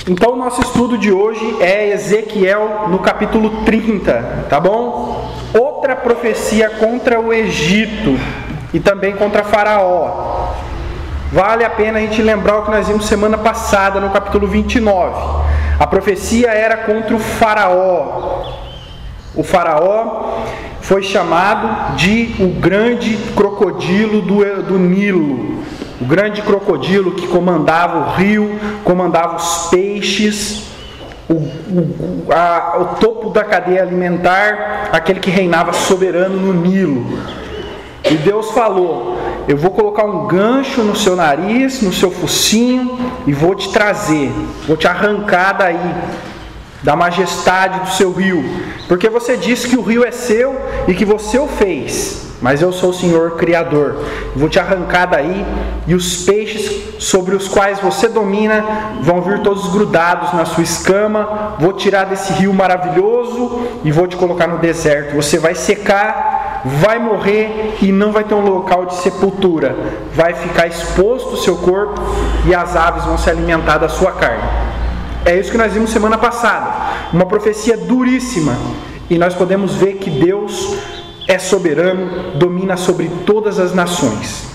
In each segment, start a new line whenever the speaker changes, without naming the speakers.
Então, o nosso estudo de hoje é Ezequiel no capítulo 30, tá bom? Outra profecia contra o Egito e também contra Faraó. Vale a pena a gente lembrar o que nós vimos semana passada no capítulo 29. A profecia era contra o Faraó. O Faraó foi chamado de o grande crocodilo do Nilo. O grande crocodilo que comandava o rio, comandava os peixes, o topo da cadeia alimentar, aquele que reinava soberano no Nilo. E Deus falou: eu vou colocar um gancho no seu nariz, no seu focinho, e vou te trazer, vou te arrancar daí, da majestade do seu rio, porque você disse que o rio é seu e que você o fez, mas eu sou o Senhor Criador. Vou te arrancar daí, e os peixes sobre os quais você domina vão vir todos grudados na sua escama. Vou tirar desse rio maravilhoso e vou te colocar no deserto. Você vai secar, vai morrer e não vai ter um local de sepultura. Vai ficar exposto o seu corpo e as aves vão se alimentar da sua carne. É isso que nós vimos semana passada. Uma profecia duríssima. E nós podemos ver que Deus é soberano, domina sobre todas as nações.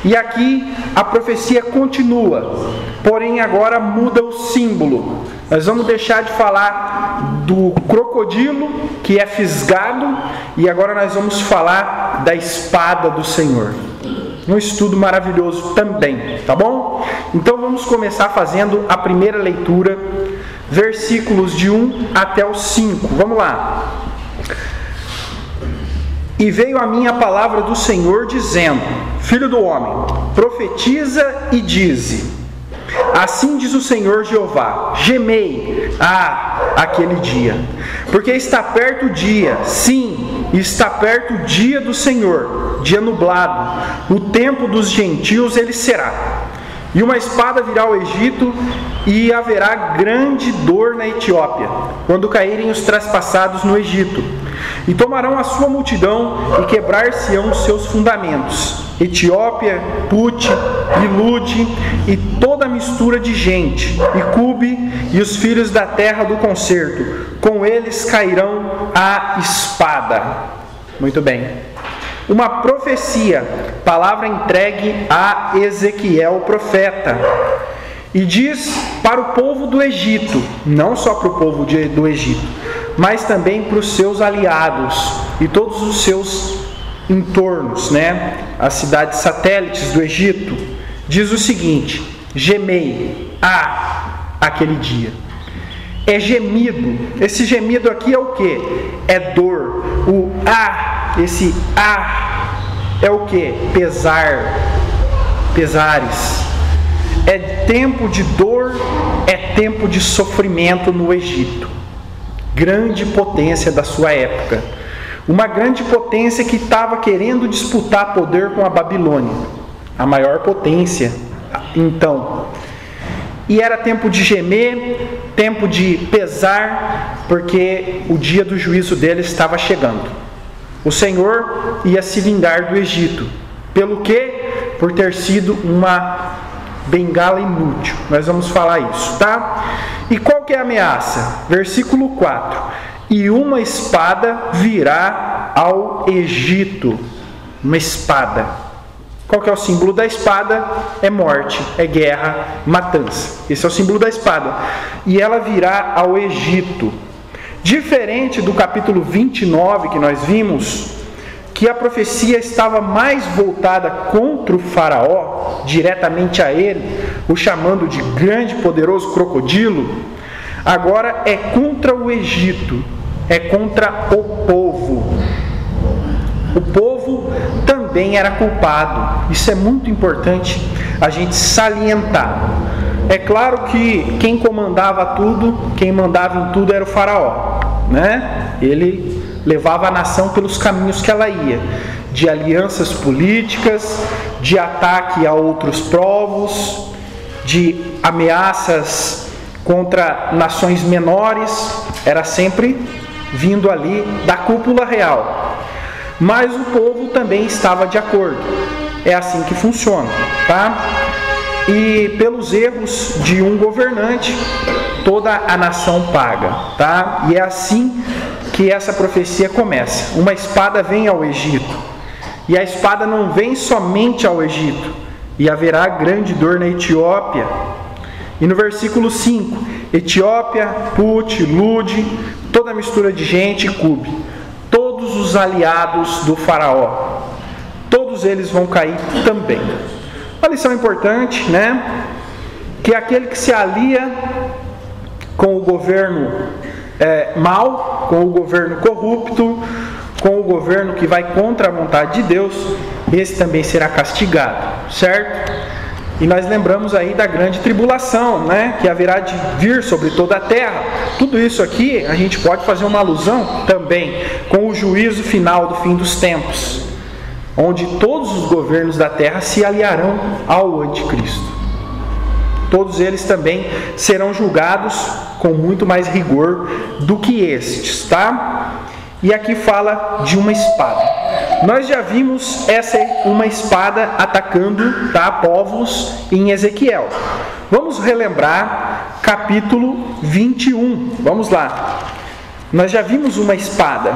E aqui a profecia continua, porém agora muda o símbolo. Nós vamos deixar de falar do crocodilo que é fisgado e agora nós vamos falar da espada do Senhor. Um estudo maravilhoso também, tá bom? Então vamos começar fazendo a primeira leitura, versículos de 1 até o 5. Vamos lá. E veio a mim a palavra do Senhor dizendo: Filho do homem, profetiza e dize: assim diz o Senhor Jeová, gemei, aquele dia, porque está perto o dia, sim, está perto o dia do Senhor, dia nublado, o tempo dos gentios ele será. E uma espada virá ao Egito, e haverá grande dor na Etiópia, quando caírem os traspassados no Egito. E tomarão a sua multidão, e quebrar-se-ão os seus fundamentos. Etiópia, Put e Lude, e toda a mistura de gente, e Cube, e os filhos da terra do concerto. Com eles cairão a espada. Muito bem. Uma profecia, palavra entregue a Ezequiel, o profeta. E diz para o povo do Egito, não só para o povo do Egito, mas também para os seus aliados e todos os seus entornos, as cidades satélites do Egito. Diz o seguinte: gemei, aquele dia. É gemido. Esse gemido aqui é o que? É dor. O esse é o que? Pesar, pesares. É tempo de dor, é tempo de sofrimento no Egito. Grande potência da sua época. Uma grande potência que estava querendo disputar poder com a Babilônia. A maior potência, então. E era tempo de gemer, tempo de pesar, porque o dia do juízo dele estava chegando. O Senhor ia se vingar do Egito. Pelo quê? Por ter sido uma bengala inútil. Nós vamos falar isso, tá? E qual que é a ameaça? Versículo 4. E uma espada virá ao Egito. Uma espada. Qual que é o símbolo da espada? É morte, é guerra, matança. Esse é o símbolo da espada. E ela virá ao Egito. Diferente do capítulo 29 que nós vimos, que a profecia estava mais voltada contra o faraó, diretamente a ele, o chamando de grande e poderoso crocodilo, agora é contra o Egito, é contra o povo. O povo também era culpado. Isso é muito importante a gente salientar. É claro que quem comandava tudo, quem mandava em tudo era o faraó, Ele levava a nação pelos caminhos que ela ia, de alianças políticas, de ataque a outros povos, de ameaças contra nações menores, era sempre vindo ali da cúpula real. Mas o povo também estava de acordo. É assim que funciona, tá? e pelos erros de um governante, toda a nação paga, tá? E é assim que essa profecia começa. Uma espada vem ao Egito, e a espada não vem somente ao Egito, e haverá grande dor na Etiópia. E no versículo 5, Etiópia, Put, Lud, toda a mistura de gente e Cube, todos os aliados do faraó, todos eles vão cair também. Uma lição importante, né? Que aquele que se alia com o governo mau, com o governo corrupto, com o governo que vai contra a vontade de Deus, esse também será castigado, certo? E nós lembramos aí da grande tribulação, né? Que haverá de vir sobre toda a terra. Tudo isso aqui a gente pode fazer uma alusão também com o juízo final do fim dos tempos, onde todos os governos da terra se aliarão ao anticristo. Todos eles também serão julgados com muito mais rigor do que estes, tá? E aqui fala de uma espada. Nós já vimos uma espada atacando, tá, povos em Ezequiel. Vamos relembrar capítulo 21. Vamos lá. Nós já vimos uma espada.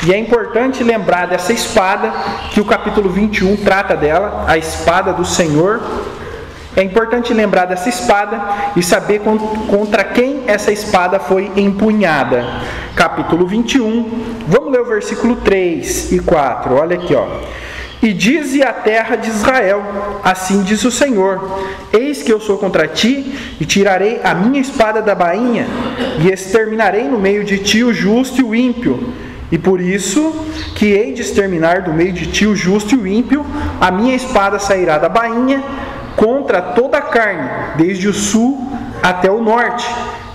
E é importante lembrar dessa espada, que o capítulo 21 trata dela, a espada do Senhor. É importante lembrar dessa espada e saber contra quem essa espada foi empunhada. Capítulo 21, vamos ler o versículo 3 e 4, olha aqui, ó. E dize a terra de Israel, assim diz o Senhor: eis que eu sou contra ti, e tirarei a minha espada da bainha, e exterminarei no meio de ti o justo e o ímpio. E por isso que hei de exterminar do meio de ti o justo e o ímpio, a minha espada sairá da bainha contra toda a carne, desde o sul até o norte.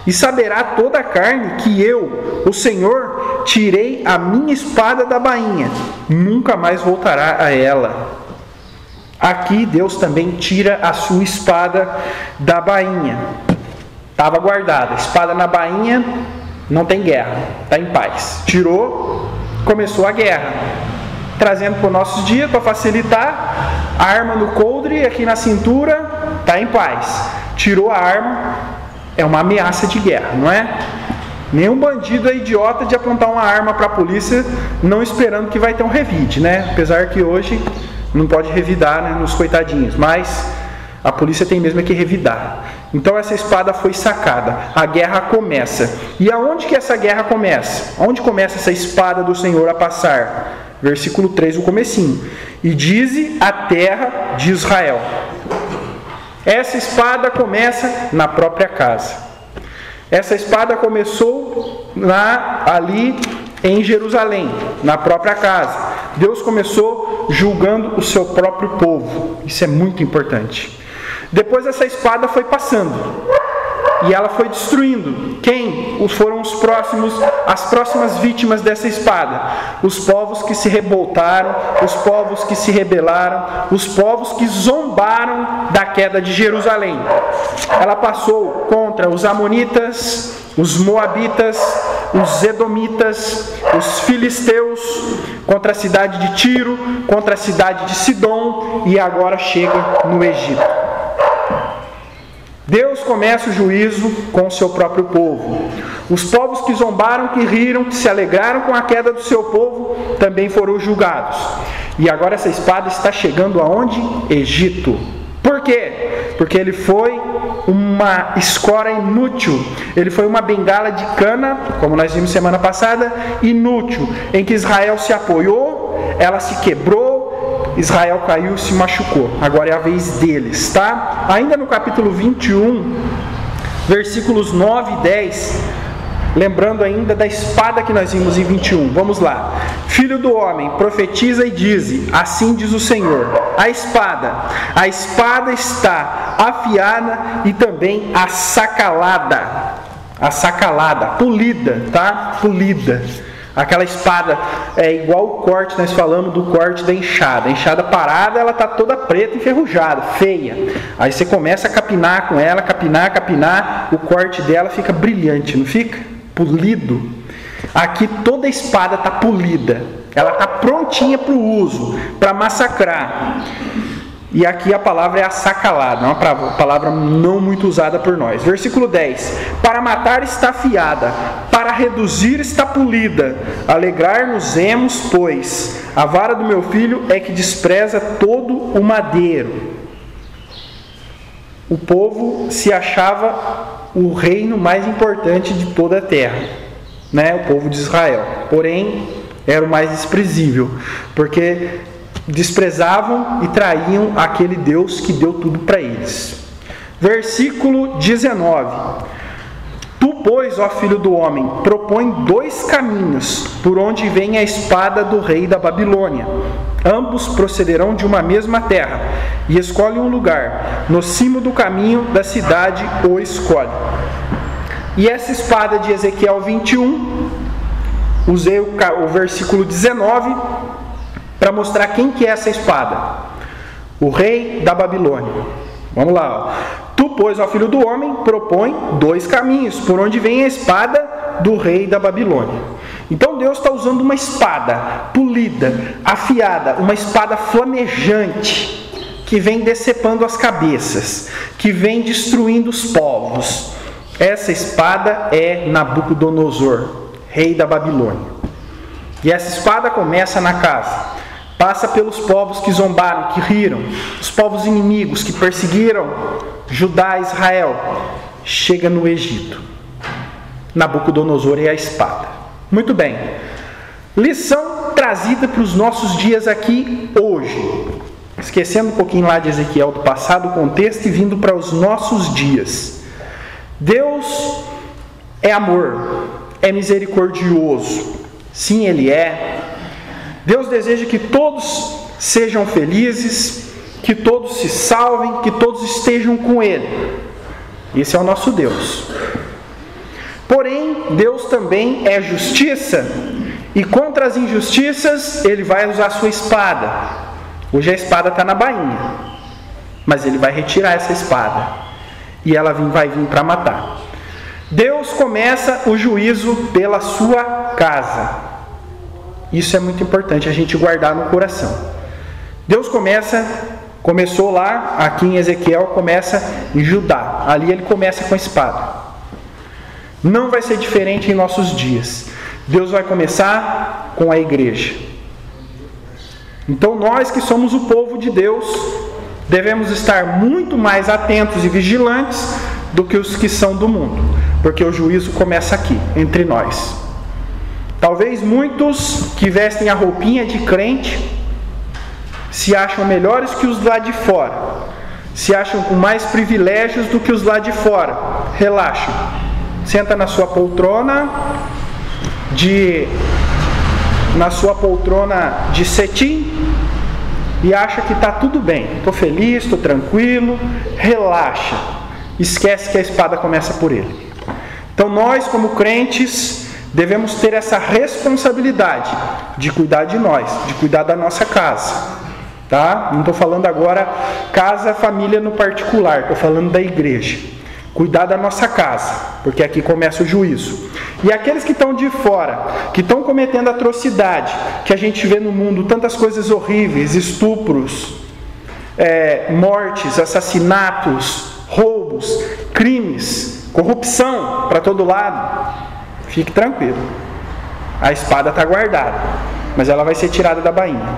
E saberá toda a carne que eu, o Senhor, tirei a minha espada da bainha, nunca mais voltará a ela. Aqui Deus também tira a sua espada da bainha. Estava guardada, espada na bainha, não tem guerra, está em paz. Tirou, começou a guerra. Trazendo para os nossos dias, para facilitar, a arma no coldre, aqui na cintura, está em paz. Tirou a arma, é uma ameaça de guerra, não é? Nenhum bandido é idiota de apontar uma arma para a polícia, não esperando que vai ter um revide, né? Apesar que hoje não pode revidar, né, nos coitadinhos, mas a polícia tem mesmo que revidar. Então essa espada foi sacada, a guerra começa. E aonde que essa guerra começa? Onde começa essa espada do Senhor a passar? Versículo 3, o comecinho. E dize a terra de Israel. Essa espada começa na própria casa. Essa espada começou ali em Jerusalém, na própria casa. Deus começou julgando o seu próprio povo. Isso é muito importante. Depois essa espada foi passando e ela foi destruindo. Quem foram as próximas vítimas dessa espada? Os povos que se revoltaram, os povos que se rebelaram, os povos que zombaram da queda de Jerusalém. Ela passou contra os amonitas, os moabitas, os edomitas, os filisteus, contra a cidade de Tiro, contra a cidade de Sidom, e agora chega no Egito. Deus começa o juízo com o seu próprio povo. Os povos que zombaram, que riram, que se alegraram com a queda do seu povo, também foram julgados. E agora essa espada está chegando aonde? Egito. Por quê? Porque ele foi uma escora inútil. Ele foi uma bengala de cana, como nós vimos semana passada, inútil, em que Israel se apoiou, ela se quebrou, Israel caiu e se machucou. Agora é a vez deles, tá? Ainda no capítulo 21, versículos 9 e 10, lembrando ainda da espada que nós vimos em 21. Vamos lá. Filho do homem, profetiza e dize, assim diz o Senhor, a espada está afiada e também assacalada, polida, tá? Polida. Aquela espada é igual o corte, nós falamos do corte da enxada. A enxada parada, ela está toda preta, enferrujada, feia. Aí você começa a capinar com ela, capinar, o corte dela fica brilhante, não fica? Polido. Aqui toda a espada está polida. Ela está prontinha para o uso, para massacrar. E aqui a palavra é assacalada, uma palavra não muito usada por nós. Versículo 10. Para matar está afiada, para reduzir está polida. Alegrar-nos-emos, pois a vara do meu filho é que despreza todo o madeiro. O povo se achava o reino mais importante de toda a terra, né? O povo de Israel. Porém, era o mais desprezível, porque desprezavam e traíam aquele Deus que deu tudo para eles. Versículo 19. Tu, pois, ó filho do homem, propõe 2 caminhos por onde vem a espada do rei da Babilônia. Ambos procederão de uma mesma terra, e escolhe um lugar. No cimo do caminho da cidade o escolhe. E essa espada de Ezequiel 21, usei o versículo 19 para mostrar quem que é essa espada. O rei da Babilônia. Vamos lá. Tu, pois, ó filho do homem, propõe 2 caminhos por onde vem a espada do rei da Babilônia. Então Deus está usando uma espada polida, afiada, uma espada flamejante, que vem decepando as cabeças, que vem destruindo os povos. Essa espada é Nabucodonosor, rei da Babilônia. E essa espada começa na casa, passa pelos povos que zombaram, que riram, os povos inimigos que perseguiram Judá e Israel, chega no Egito. Nabucodonosor é a espada. Muito bem. Lição trazida para os nossos dias aqui hoje. Esquecendo um pouquinho lá de Ezequiel do passado, o contexto, e vindo para os nossos dias. Deus é amor, é misericordioso. Sim, Ele é. Deus deseja que todos sejam felizes, que todos se salvem, que todos estejam com Ele. Esse é o nosso Deus. Porém, Deus também é justiça, e contra as injustiças Ele vai usar a sua espada. Hoje a espada está na bainha, mas Ele vai retirar essa espada, e ela vai vir para matar. Deus começa o juízo pela sua casa. Isso é muito importante a gente guardar no coração. Deus começou lá, aqui em Ezequiel, começa em Judá. Ali Ele começa com a espada. Não vai ser diferente em nossos dias. Deus vai começar com a igreja. Então nós que somos o povo de Deus, devemos estar muito mais atentos e vigilantes do que os que são do mundo, porque o juízo começa aqui, entre nós. Talvez muitos que vestem a roupinha de crente se acham melhores que os lá de fora, se acham com mais privilégios do que os lá de fora. Relaxa. Senta na sua poltrona de cetim e acha que está tudo bem. Estou feliz, estou tranquilo. Relaxa. Esquece que a espada começa por ele. Então nós, como crentes, devemos ter essa responsabilidade de cuidar de nós, de cuidar da nossa casa. Tá? Não estou falando agora casa, família no particular. Estou falando da igreja. Cuidar da nossa casa, porque aqui começa o juízo. E aqueles que estão de fora, que estão cometendo atrocidade, que a gente vê no mundo tantas coisas horríveis, estupros, mortes, assassinatos, roubos, crimes, corrupção para todo lado, fique tranquilo. A espada está guardada, mas ela vai ser tirada da bainha.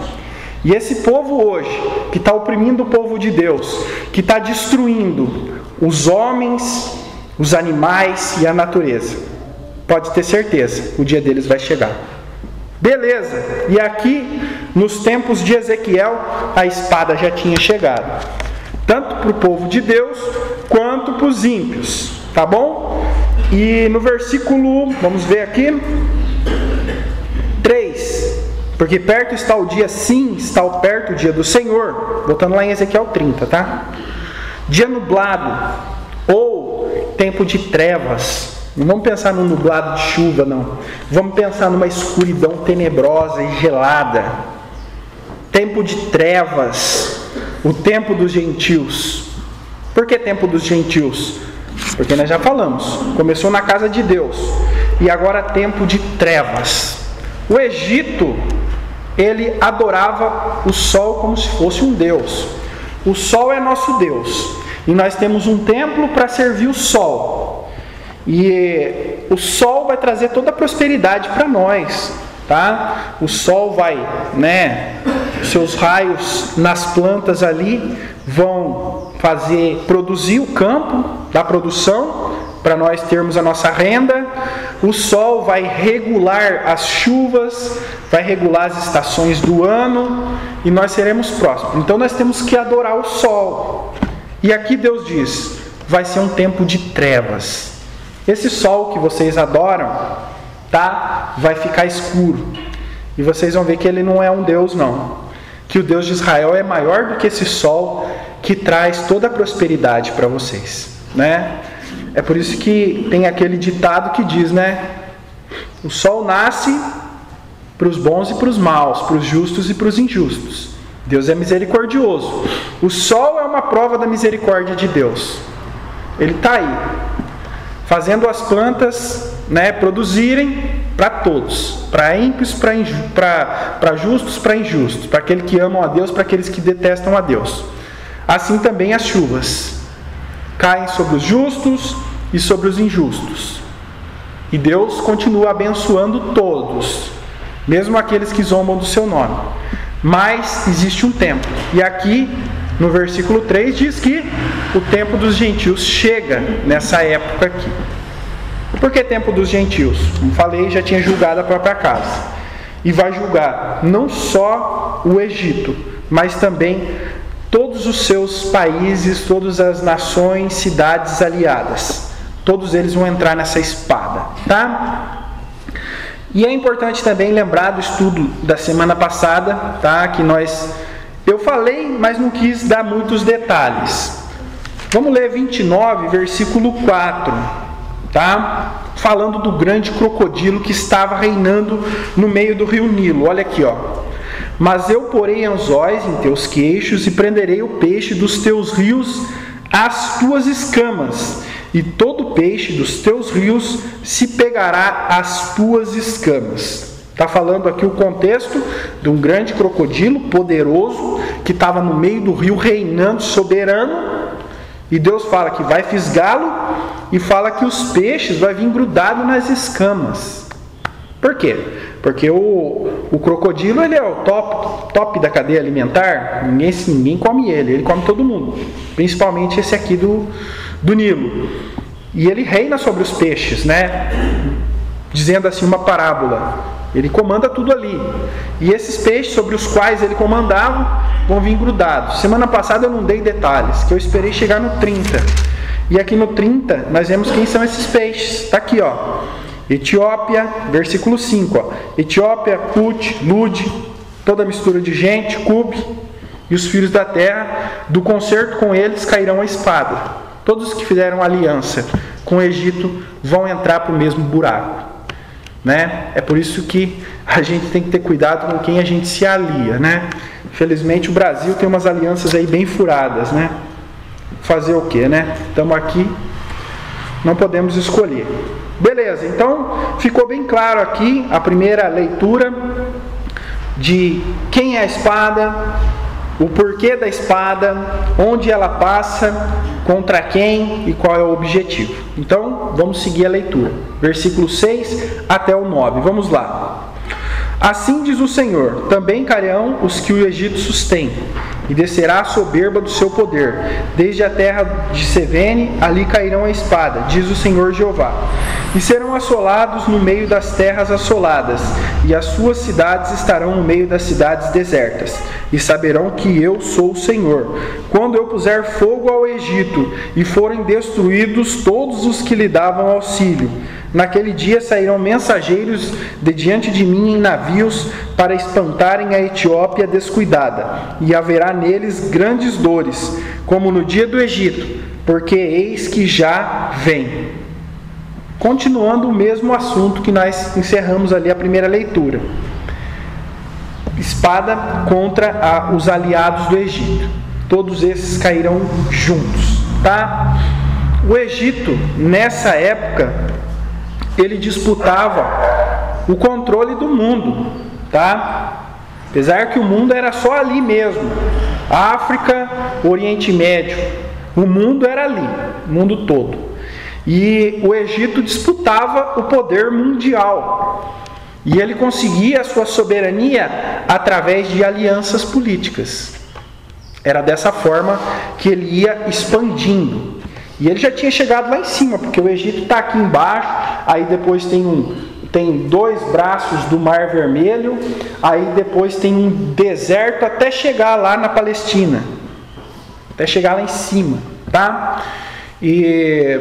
E esse povo hoje, que está oprimindo o povo de Deus, que está destruindo os homens, os animais e a natureza, pode ter certeza, o dia deles vai chegar. Beleza, e aqui nos tempos de Ezequiel a espada já tinha chegado, tanto para o povo de Deus quanto para os ímpios, tá bom? E no versículo, vamos ver aqui, 3, porque perto está o dia, sim, está perto o dia do Senhor, voltando lá em Ezequiel 30, tá? Dia nublado, ou tempo de trevas. Não vamos pensar num nublado de chuva, não. Vamos pensar numa escuridão tenebrosa e gelada. Tempo de trevas, o tempo dos gentios. Por que tempo dos gentios? Porque nós já falamos, começou na casa de Deus, e agora tempo de trevas. O Egito, ele adorava o sol como se fosse um deus. o sol é nosso Deus. E nós temos um templo para servir o sol. E o sol vai trazer toda a prosperidade para nós, tá? O sol vai, seus raios nas plantas ali vão produzir o campo da produção para nós termos a nossa renda. O sol vai regular as chuvas, vai regular as estações do ano e nós seremos prósperos. Então nós temos que adorar o sol. E aqui Deus diz, vai ser um tempo de trevas. Esse sol que vocês adoram, tá? Vai ficar escuro. E vocês vão ver que ele não é um Deus, não. Que o Deus de Israel é maior do que esse sol que traz toda a prosperidade para vocês, né? É por isso que tem aquele ditado que diz, o sol nasce para os bons e para os maus, para os justos e para os injustos. Deus é misericordioso. O sol é uma prova da misericórdia de Deus. Ele está aí, fazendo as plantas produzirem para todos, para ímpios, para justos, para injustos, para aqueles que amam a Deus, para aqueles que detestam a Deus. Assim também as chuvas caem sobre os justos e sobre os injustos. E Deus continua abençoando todos, mesmo aqueles que zombam do seu nome. Mas existe um tempo. E aqui, no versículo 3, diz que o tempo dos gentios chega nessa época aqui. Por que tempo dos gentios? Como falei, já tinha julgado a própria casa. E vai julgar não só o Egito, mas também todos os seus países, todas as nações, cidades aliadas. Todos eles vão entrar nessa espada, tá? E é importante também lembrar do estudo da semana passada, tá? Que eu falei, mas não quis dar muitos detalhes. Vamos ler 29, versículo 4, tá? Falando do grande crocodilo que estava reinando no meio do rio Nilo. Olha aqui, ó. Mas eu porei anzóis em teus queixos e prenderei o peixe dos teus rios às tuas escamas, e todo peixe dos teus rios se pegará às tuas escamas. Está falando aqui o contexto de um grande crocodilo poderoso que estava no meio do rio reinando soberano, e Deus fala que vai fisgá-lo e fala que os peixes vão vir grudados nas escamas. Por quê? Porque o crocodilo ele é o top da cadeia alimentar. Ninguém come ele come todo mundo, principalmente esse aqui do Nilo. E ele reina sobre os peixes, dizendo assim uma parábola. Ele comanda tudo ali. E esses peixes sobre os quais ele comandava vão vir grudados. Semana passada eu não dei detalhes, que eu esperei chegar no 30. E aqui no 30 nós vemos quem são esses peixes. Está aqui, ó. Etiópia, versículo 5, ó. Etiópia, Put, Lud, toda mistura de gente, Cub, e os filhos da terra, do concerto com eles cairão a espada. Todos que fizeram aliança com o Egito vão entrar para o mesmo buraco, É por isso que a gente tem que ter cuidado com quem a gente se alia, Infelizmente o Brasil tem umas alianças aí bem furadas, Fazer o quê, Estamos aqui, não podemos escolher. Beleza, então ficou bem claro aqui a primeira leitura de quem é a espada, o porquê da espada, onde ela passa, contra quem e qual é o objetivo. Então, vamos seguir a leitura. Versículo 6 até o 9. Vamos lá. Assim diz o Senhor, também cairão os que o Egito sustém, e descerá a soberba do seu poder. Desde a terra de Sevene, ali cairão a espada, diz o Senhor Jeová. E serão assolados no meio das terras assoladas, e as suas cidades estarão no meio das cidades desertas. E saberão que eu sou o Senhor, quando eu puser fogo ao Egito, e forem destruídos todos os que lhe davam auxílio. Naquele dia sairão mensageiros de diante de mim em navios para espantarem a Etiópia descuidada, e haverá neles grandes dores, como no dia do Egito, porque eis que já vem. Continuando o mesmo assunto que nós encerramos ali a primeira leitura. Espada contra os aliados do Egito. Todos esses cairão juntos, tá? O Egito, nessa época, ele disputava o controle do mundo, tá? Apesar que o mundo era só ali mesmo, África, Oriente Médio, o mundo era ali, o mundo todo. E o Egito disputava o poder mundial. E ele conseguia a sua soberania através de alianças políticas. Era dessa forma que ele ia expandindo. E ele já tinha chegado lá em cima, porque o Egito está aqui embaixo, aí depois tem 2 braços do Mar Vermelho, aí depois tem um deserto até chegar lá na Palestina. Até chegar lá em cima, tá? E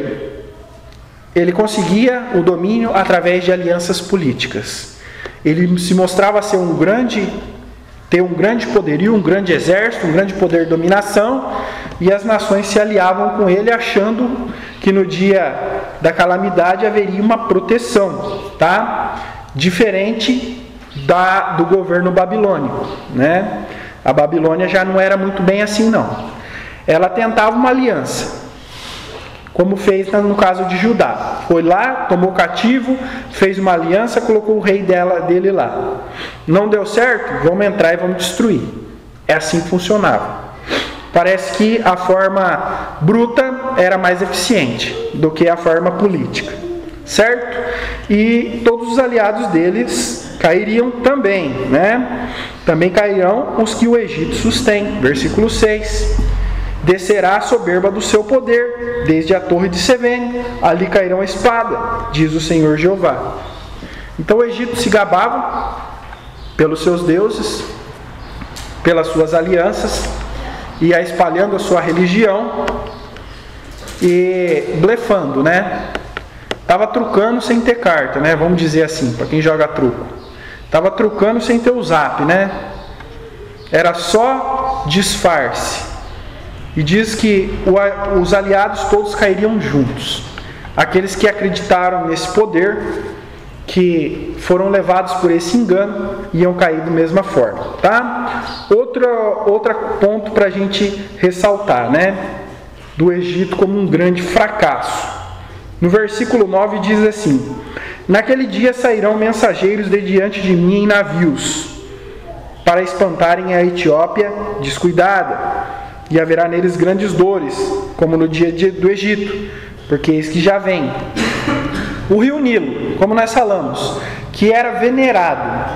ele conseguia o domínio através de alianças políticas. Ele se mostrava ser ter um grande poderio, um grande exército, um grande poder de dominação, e as nações se aliavam com ele achando que no dia da calamidade haveria uma proteção, tá? Diferente do governo babilônico, né? A Babilônia já não era muito bem assim, não. Ela tentava uma aliança, como fez no caso de Judá. Foi lá, tomou cativo, fez uma aliança, colocou o rei dele lá. Não deu certo? Vamos entrar e vamos destruir. É assim que funcionava. Parece que a forma bruta era mais eficiente do que a forma política. Certo? E todos os aliados deles cairiam também, né? Também cairão os que o Egito sustém. Versículo 6. Descerá a soberba do seu poder, desde a torre de Sevene, ali cairão a espada, diz o Senhor Jeová. Então o Egito se gabava pelos seus deuses, pelas suas alianças, ia espalhando a sua religião e blefando, né? Estava trucando sem ter carta, né? Vamos dizer assim, para quem joga truco. Estava trucando sem ter o zap, né? Era só disfarce. E diz que os aliados todos cairiam juntos. Aqueles que acreditaram nesse poder, que foram levados por esse engano, iam cair da mesma forma, tá? Outro ponto para a gente ressaltar, né? Do Egito como um grande fracasso. No versículo 9 diz assim: naquele dia sairão mensageiros de diante de mim em navios, para espantarem a Etiópia descuidada. E haverá neles grandes dores, como no dia do Egito, porque eis que já vem. O rio Nilo, como nós falamos, que era venerado,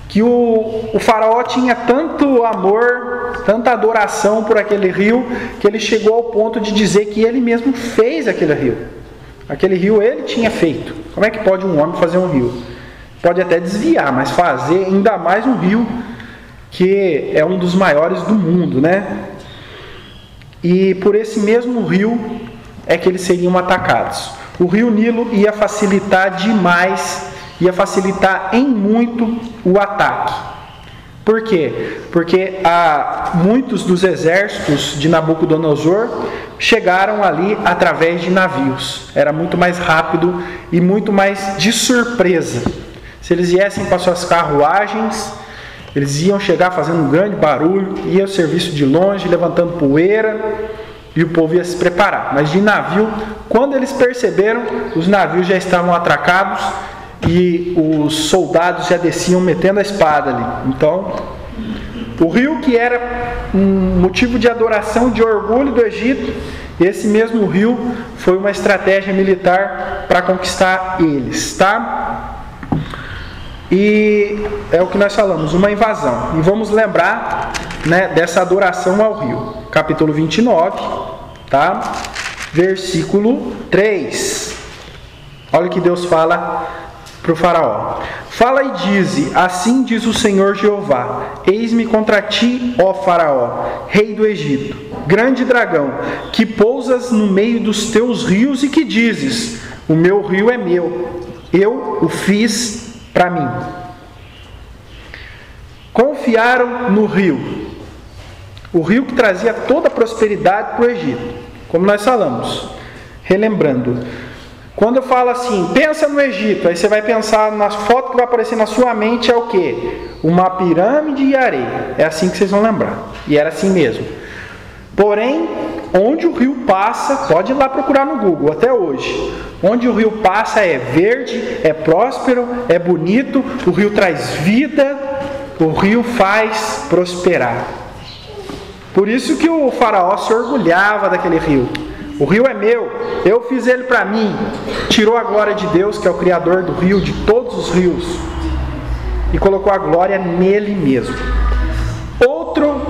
que o faraó tinha tanto amor, tanta adoração por aquele rio, que ele chegou ao ponto de dizer que ele mesmo fez aquele rio. Aquele rio ele tinha feito. Como é que pode um homem fazer um rio? Pode até desviar, mas fazer ainda mais um rio que é um dos maiores do mundo, né? E por esse mesmo rio é que eles seriam atacados. O rio Nilo ia facilitar demais, ia facilitar em muito o ataque. Por quê? Porque muitos dos exércitos de Nabucodonosor chegaram ali através de navios. Era muito mais rápido e muito mais de surpresa. Se eles viessem com as suas carruagens, eles iam chegar fazendo um grande barulho, ia ao serviço de longe, levantando poeira, e o povo ia se preparar. Mas de navio, quando eles perceberam, os navios já estavam atracados e os soldados já desciam metendo a espada ali. Então, o rio que era um motivo de adoração, de orgulho do Egito, esse mesmo rio foi uma estratégia militar para conquistar eles, tá? E é o que nós falamos, uma invasão. E vamos lembrar, né, dessa adoração ao rio. Capítulo 29, tá? Versículo 3. Olha o que Deus fala para o faraó. Fala e dize, assim diz o Senhor Jeová: eis-me contra ti, ó faraó, rei do Egito, grande dragão, que pousas no meio dos teus rios e que dizes, o meu rio é meu, eu o fiz para mim. Confiaram no rio, o rio que trazia toda a prosperidade para o Egito, como nós falamos, relembrando. Quando eu falo assim, pensa no Egito, aí você vai pensar na foto que vai aparecer na sua mente, é o quê? Uma pirâmide e areia. É assim que vocês vão lembrar. E era assim mesmo. Porém, onde o rio passa, pode ir lá procurar no Google, até hoje. Onde o rio passa é verde, é próspero, é bonito, o rio traz vida, O rio faz prosperar. Por isso que o faraó se orgulhava daquele rio. O rio é meu, eu fiz ele para mim. Tirou a glória de Deus, que é o Criador do rio, de todos os rios, e colocou a glória nele mesmo. Outro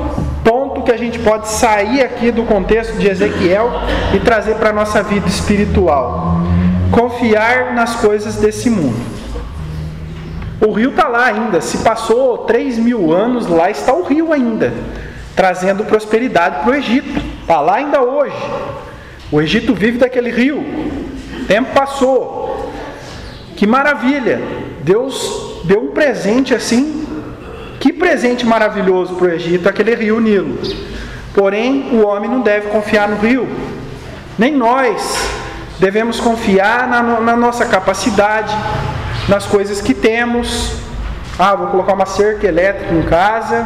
ponto que a gente pode sair aqui do contexto de Ezequiel e trazer para a nossa vida espiritual: confiar nas coisas desse mundo. O rio está lá ainda. Se passou 3.000 anos, lá está o rio ainda, trazendo prosperidade para o Egito. Está lá ainda hoje. O Egito vive daquele rio. O tempo passou. Que maravilha! Deus deu um presente assim. Que presente maravilhoso para o Egito, aquele rio Nilo. Porém, o homem não deve confiar no rio. Nem nós devemos confiar na nossa capacidade, nas coisas que temos. Vou colocar uma cerca elétrica em casa,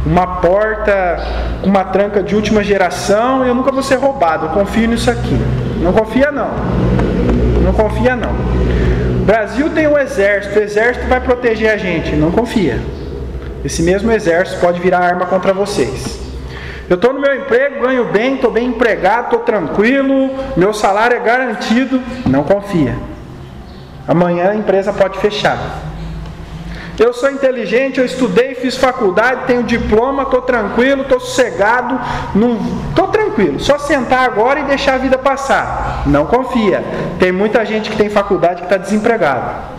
uma porta com uma tranca de última geração, e eu nunca vou ser roubado. Eu confio nisso aqui. Não confia não. Não confia não. O Brasil tem um exército. O exército vai proteger a gente. Não confia. Esse mesmo exército pode virar arma contra vocês. Eu estou no meu emprego, ganho bem, estou bem empregado, estou tranquilo, meu salário é garantido. Não confia. Amanhã a empresa pode fechar. Eu sou inteligente, eu estudei, fiz faculdade, tenho diploma, estou tranquilo, estou sossegado, estou tranquilo. Só sentar agora e deixar a vida passar. Não confia. Tem muita gente que tem faculdade que está desempregada.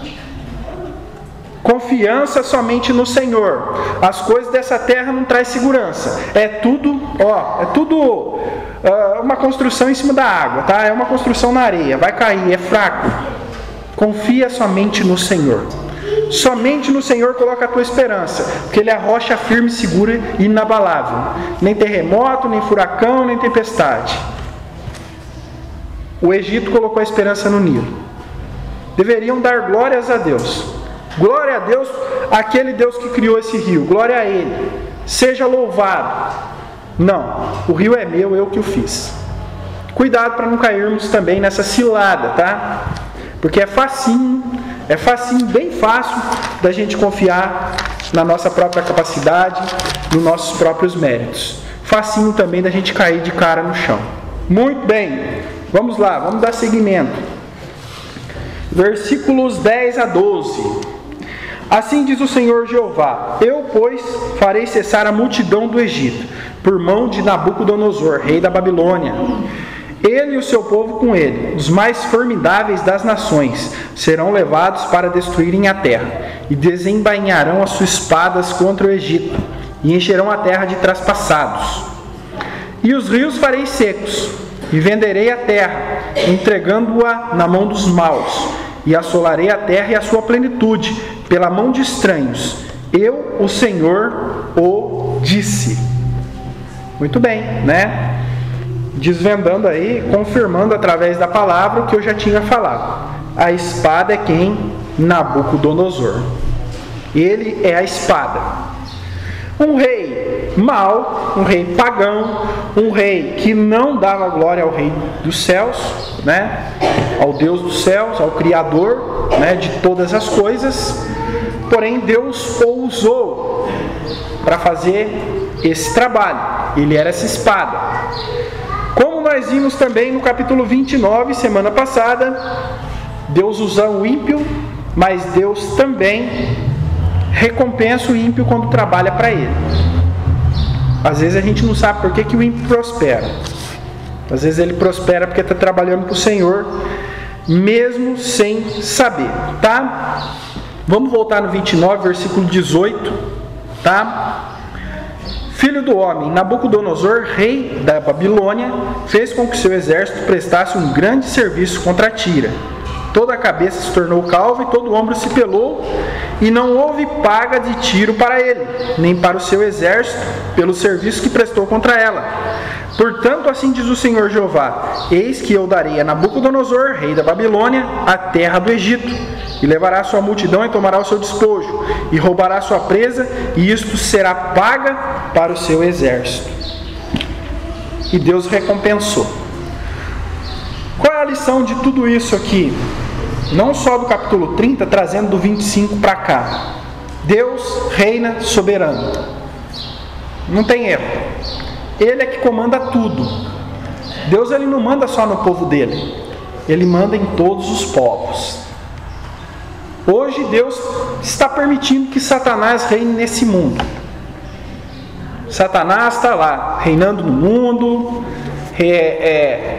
Confiança somente no Senhor. As coisas dessa terra não traz segurança. É tudo uma construção em cima da água, tá? É uma construção na areia, vai cair, é fraco. Confia somente no Senhor. Somente no Senhor coloca a tua esperança, porque Ele é a rocha firme, segura e inabalável. Nem terremoto, nem furacão, nem tempestade. O Egito colocou a esperança no Nilo. Deveriam dar glórias a Deus. Glória a Deus, aquele Deus que criou esse rio. Glória a Ele. Seja louvado. Não, o rio é meu, eu que o fiz. Cuidado para não cairmos também nessa cilada, tá? Porque é facinho, bem fácil da gente confiar na nossa própria capacidade, nos nossos próprios méritos. Facinho também da gente cair de cara no chão. Muito bem, vamos lá, vamos dar seguimento. Versículos 10 a 12. Assim diz o Senhor Jeová: eu, pois, farei cessar a multidão do Egito, por mão de Nabucodonosor, rei da Babilônia. Ele e o seu povo com ele, os mais formidáveis das nações, serão levados para destruírem a terra, e desembainharão as suas espadas contra o Egito, e encherão a terra de traspassados. E os rios farei secos, e venderei a terra, entregando-a na mão dos maus, e assolarei a terra e a sua plenitude, pela mão de estranhos. Eu, o Senhor, o disse. Muito bem, né? Desvendando aí, confirmando através da palavra o que eu já tinha falado. A espada é quem? Nabucodonosor. Ele é a espada. Um rei mau, um rei pagão, um rei que não dava glória ao rei dos céus, né? Ao Deus dos céus, ao Criador, né? De todas as coisas. Porém, Deus o usou para fazer esse trabalho. Ele era essa espada. Como nós vimos também no capítulo 29, semana passada, Deus usa o ímpio, mas Deus também recompensa o ímpio quando trabalha para Ele. Às vezes a gente não sabe por que o ímpio prospera. Às vezes ele prospera porque está trabalhando para o Senhor, mesmo sem saber, tá? Vamos voltar no 29, versículo 18, tá? Filho do homem, Nabucodonosor, rei da Babilônia, fez com que seu exército prestasse um grande serviço contra Tira. Toda a cabeça se tornou calva e todo o ombro se pelou, e não houve paga de Tiro para ele, nem para o seu exército, pelo serviço que prestou contra ela. Portanto, assim diz o Senhor Jeová: eis que eu darei a Nabucodonosor, rei da Babilônia, a terra do Egito, e levará a sua multidão e tomará o seu despojo, e roubará a sua presa, e isto será paga para o seu exército. E Deus recompensou. Qual é a lição de tudo isso aqui? Não só do capítulo 30, trazendo do 25 para cá. Deus reina soberano. Não tem erro. Ele é que comanda tudo. Deus ele não manda só no povo dele. Ele manda em todos os povos. Hoje Deus está permitindo que Satanás reine nesse mundo. Satanás está lá, reinando no mundo,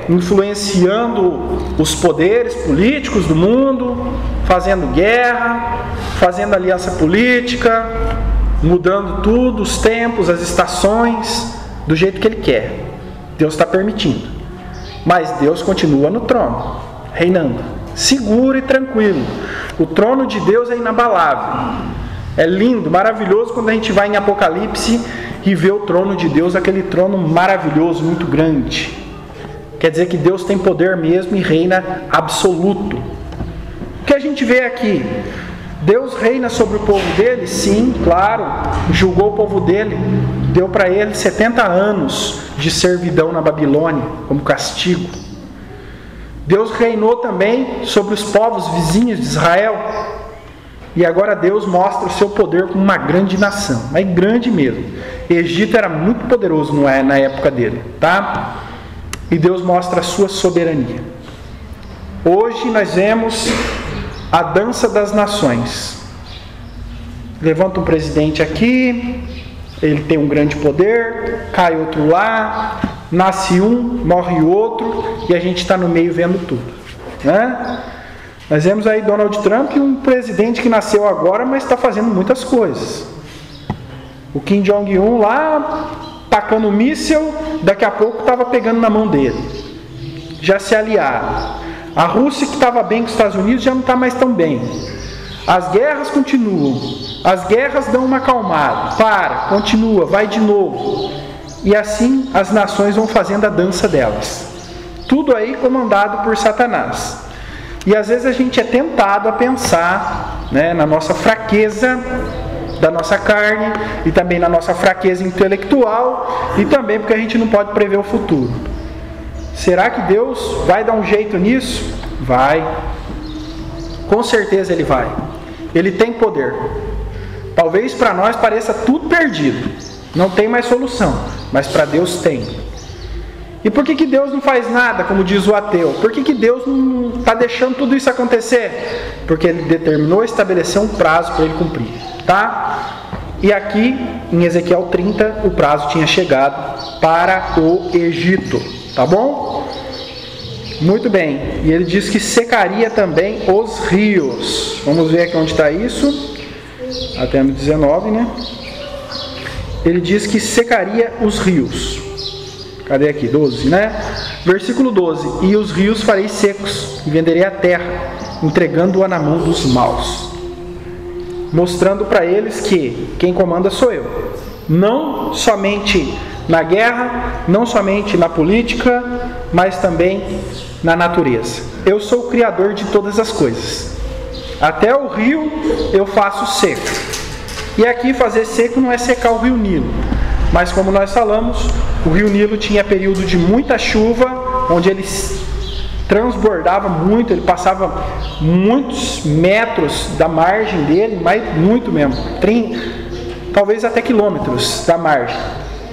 influenciando os poderes políticos do mundo, fazendo guerra, fazendo aliança política, mudando tudo, os tempos, as estações, do jeito que Ele quer. Deus está permitindo. Mas Deus continua no trono, reinando, seguro e tranquilo. O trono de Deus é inabalável. É lindo, maravilhoso quando a gente vai em Apocalipse e vê o trono de Deus, aquele trono maravilhoso, muito grande. Quer dizer que Deus tem poder mesmo e reina absoluto. O que a gente vê aqui? Deus reina sobre o povo dele? Sim, claro. Julgou o povo dele, deu para ele 70 anos de servidão na Babilônia, como castigo. Deus reinou também sobre os povos vizinhos de Israel. E agora Deus mostra o seu poder como uma grande nação, mas grande mesmo. Egito era muito poderoso na época dele, tá? E Deus mostra a sua soberania. Hoje nós vemos a dança das nações. Levanta um presidente aqui, ele tem um grande poder, cai outro lá, nasce um, morre outro, e a gente está no meio vendo tudo, né? Nós vemos aí Donald Trump, um presidente que nasceu agora, mas está fazendo muitas coisas. O Kim Jong-un lá, tacando míssil, daqui a pouco estava pegando na mão dele. Já se aliaram. A Rússia, que estava bem com os Estados Unidos, já não está mais tão bem. As guerras continuam. As guerras dão uma acalmada. Continua, vai de novo. E assim as nações vão fazendo a dança delas. Tudo aí comandado por Satanás. E às vezes a gente é tentado a pensar, né, na nossa fraqueza da nossa carne e também na nossa fraqueza intelectual e também porque a gente não pode prever o futuro. Será que Deus vai dar um jeito nisso? Vai. Com certeza Ele vai. Ele tem poder. Talvez para nós pareça tudo perdido. Não tem mais solução. Mas para Deus tem. E por que Deus não faz nada, como diz o ateu? Por que Deus não está deixando tudo isso acontecer? Porque Ele determinou e estabeleceu um prazo para Ele cumprir. Tá? E aqui, em Ezequiel 30, o prazo tinha chegado para o Egito. Tá bom? Muito bem. E ele diz que secaria também os rios. Vamos ver aqui onde está isso. Até no 19, né? Ele diz que secaria os rios. Cadê aqui? 12, né? Versículo 12. E os rios farei secos, e venderei a terra, entregando-a na mão dos maus. Mostrando para eles que quem comanda sou eu. Não somente na guerra, não somente na política, mas também na natureza. Eu sou o Criador de todas as coisas. Até o rio eu faço seco. E aqui fazer seco não é secar o rio Nilo. Mas como nós falamos, o rio Nilo tinha período de muita chuva, onde ele transbordava muito, ele passava muitos metros da margem dele, mas muito mesmo, talvez até quilômetros da margem.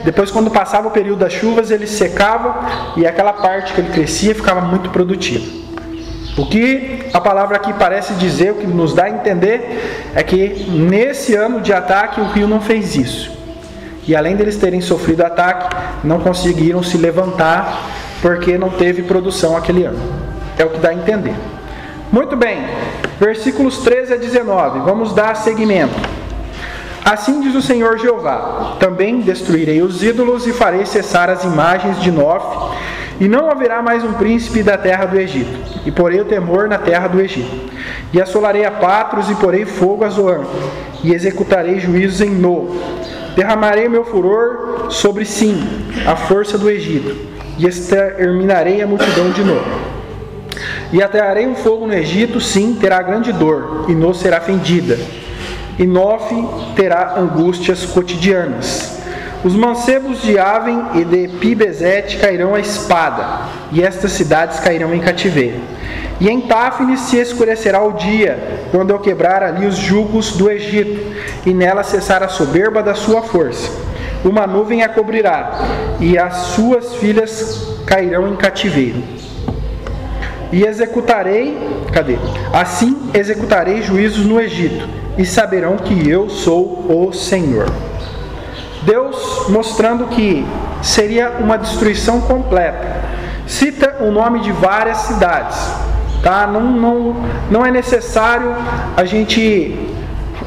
Depois, quando passava o período das chuvas, ele secava e aquela parte que ele crescia ficava muito produtiva. O que a palavra aqui parece dizer, o que nos dá a entender, é que nesse ano de ataque o rio não fez isso. E além deles terem sofrido ataque, não conseguiram se levantar porque não teve produção aquele ano. É o que dá a entender. Muito bem, versículos 13 a 19, vamos dar seguimento. Assim diz o Senhor Jeová: também destruirei os ídolos e farei cessar as imagens de Nof, e não haverá mais um príncipe da terra do Egito, e porei o temor na terra do Egito. E assolarei a Patros e porei fogo a Zoan, e executarei juízos em No. Derramarei meu furor sobre Sim, a força do Egito, e exterminarei a multidão de No. E atearei um fogo no Egito, Sim terá grande dor, e No será fendida. E Nof terá angústias cotidianas. Os mancebos de Aven e de Pibezete cairão à espada, e estas cidades cairão em cativeiro. E em Táfnis se escurecerá o dia, quando eu quebrar ali os jugos do Egito, e nela cessar a soberba da sua força. Uma nuvem a cobrirá, e as suas filhas cairão em cativeiro. E assim executarei juízos no Egito, e saberão que eu sou o Senhor. Deus mostrando que seria uma destruição completa. Cita o nome de várias cidades, tá? Não é necessário a gente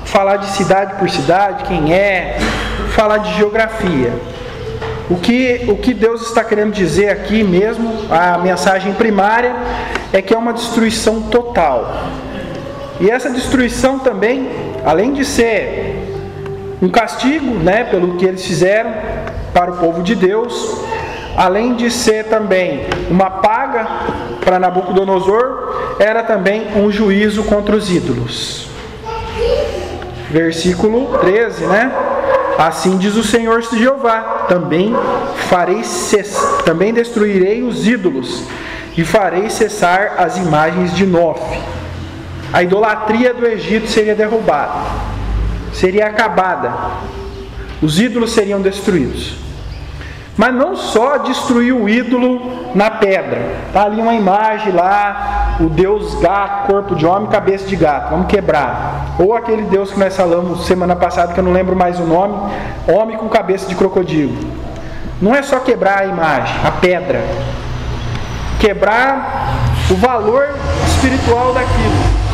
falar de cidade por cidade, quem é, falar de geografia. O que Deus está querendo dizer aqui mesmo, a mensagem primária, é que é uma destruição total. E essa destruição também, além de ser um castigo, pelo que eles fizeram para o povo de Deus, além de ser também uma paga para Nabucodonosor, era também um juízo contra os ídolos. Versículo 13, Assim diz o Senhor Jeová: também destruirei os ídolos e farei cessar as imagens de Nof. A idolatria do Egito seria derrubada, seria acabada, os ídolos seriam destruídos. Mas não só destruir o ídolo na pedra. Está ali uma imagem lá, o deus gato, corpo de homem, cabeça de gato, vamos quebrar. Ou aquele deus que nós falamos semana passada, que eu não lembro mais o nome, homem com cabeça de crocodilo. Não é só quebrar a imagem, a pedra. Quebrar o valor espiritual daquilo.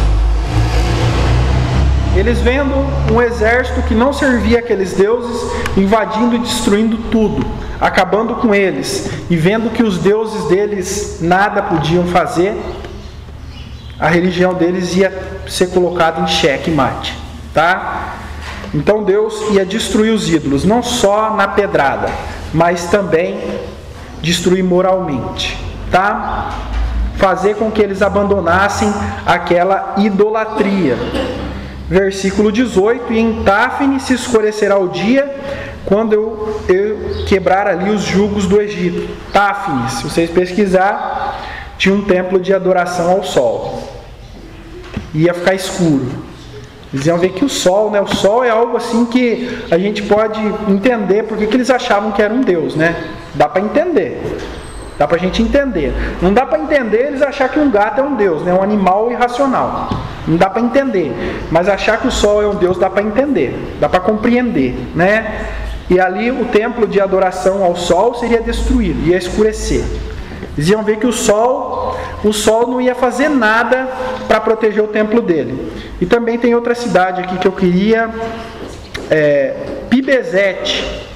Eles vendo um exército que não servia aqueles deuses, invadindo e destruindo tudo, acabando com eles, e vendo que os deuses deles nada podiam fazer, a religião deles ia ser colocada em xeque-mate, tá? Então Deus ia destruir os ídolos, não só na pedrada, mas também destruir moralmente, tá? Fazer com que eles abandonassem aquela idolatria. Versículo 18: E em Táfnis se escurecerá o dia, quando eu quebrar ali os jugos do Egito. Táfnis, se vocês pesquisar, tinha um templo de adoração ao sol. Ia ficar escuro. Eles iam ver que o sol é algo assim que a gente pode entender porque que eles achavam que era um deus, Dá para entender. Dá para a gente entender. Não dá para entender eles achar que um gato é um deus, um animal irracional. Não dá para entender. Mas achar que o sol é um deus dá para entender, dá para compreender, E ali o templo de adoração ao sol seria destruído, ia escurecer. Eles iam ver que o sol não ia fazer nada para proteger o templo dele. E também tem outra cidade aqui que eu queria, Pibezete.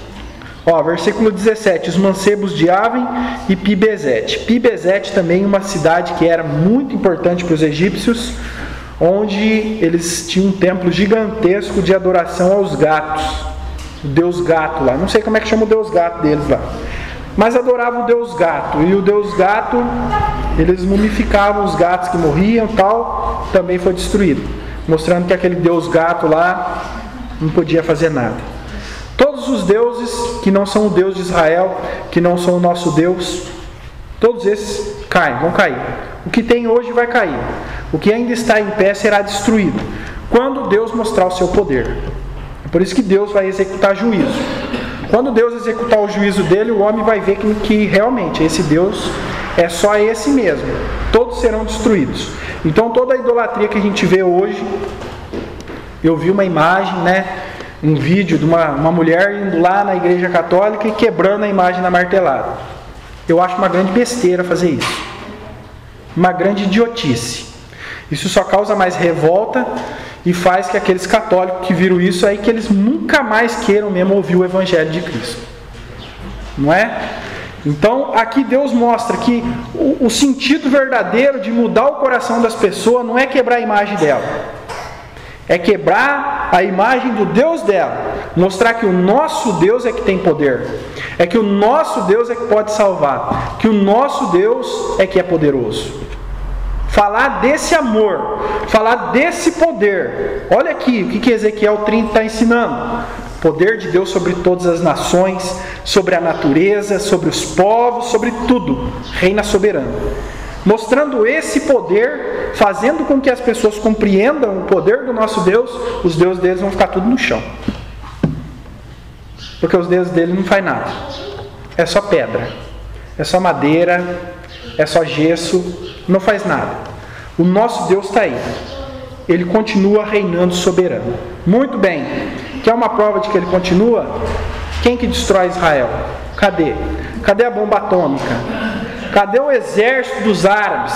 Versículo 17: Os mancebos de Aven e Pibezete. Pibezete também uma cidade que era muito importante para os egípcios, onde eles tinham um templo gigantesco de adoração aos gatos. O deus gato lá, não sei como é que chama o deus gato deles lá, mas adoravam o deus gato. E o deus gato, eles mumificavam os gatos que morriam, tal, também foi destruído, mostrando que aquele deus gato lá não podia fazer nada. Todos os deuses que não são o Deus de Israel, que não são o nosso Deus, todos esses vão cair. O que tem hoje vai cair. O que ainda está em pé será destruído, quando Deus mostrar o seu poder. É por isso que Deus vai executar juízo. Quando Deus executar o juízo dele, o homem vai ver que realmente esse Deus é só esse mesmo. Todos serão destruídos. Então toda a idolatria que a gente vê hoje, eu vi uma imagem, um vídeo de uma mulher indo lá na igreja católica e quebrando a imagem na martelada. Eu acho uma grande besteira fazer isso. Uma grande idiotice. Isso só causa mais revolta e faz que aqueles católicos que viram isso aí, que eles nunca mais queiram mesmo ouvir o Evangelho de Cristo. Não é? Então aqui Deus mostra que o sentido verdadeiro de mudar o coração das pessoas não é quebrar a imagem dela. É quebrar a imagem do Deus dela. Mostrar que o nosso Deus é que tem poder. É que o nosso Deus é que pode salvar. Que o nosso Deus é que é poderoso. Falar desse amor. Falar desse poder. Olha aqui o que Ezequiel 30 está ensinando. Poder de Deus sobre todas as nações. Sobre a natureza. Sobre os povos. Sobre tudo. Reina soberano. mostrando esse poder, fazendo com que as pessoas compreendam o poder do nosso Deus, os deuses deles vão ficar tudo no chão. Porque os deuses dele não faz nada. É só pedra, é só madeira, é só gesso, não faz nada. O nosso Deus está aí. Ele continua reinando soberano. Muito bem. Quer uma prova de que ele continua? Quem que destrói Israel? Cadê? Cadê a bomba atômica? Cadê o exército dos árabes?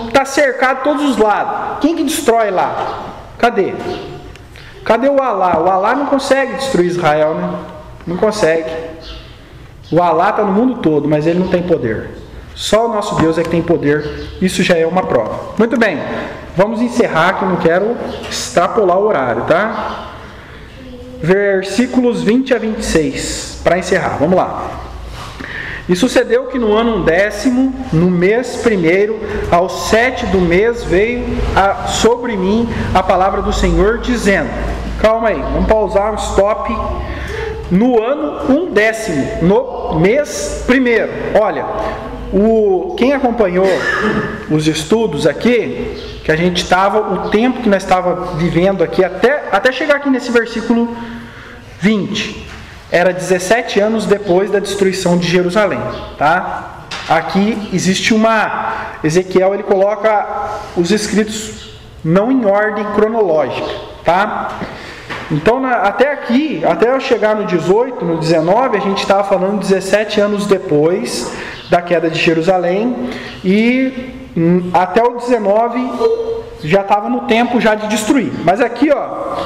Está cercado de todos os lados. Quem que destrói lá? Cadê? Cadê o Alá? O Alá não consegue destruir Israel, né? Não consegue. O Alá está no mundo todo, mas ele não tem poder. Só o nosso Deus é que tem poder. Isso já é uma prova. Muito bem. Vamos encerrar, que eu não quero extrapolar o horário, tá? Versículos 20 a 26, para encerrar. Vamos lá. E sucedeu que no ano 10º, no mês primeiro, ao 7 do mês, veio sobre mim a palavra do Senhor, dizendo... Calma aí, vamos pausar um stop. No ano 10º, no mês primeiro. Olha, quem acompanhou os estudos aqui, que a gente estava, o tempo que nós estávamos vivendo aqui, até chegar aqui nesse versículo 20, era 17 anos depois da destruição de Jerusalém, tá? Aqui existe Ezequiel, ele coloca os escritos não em ordem cronológica, tá? Então, até aqui, até eu chegar no 18, no 19, a gente estava falando 17 anos depois da queda de Jerusalém, e até o 19 já estava no tempo já de destruir. Mas aqui, ó,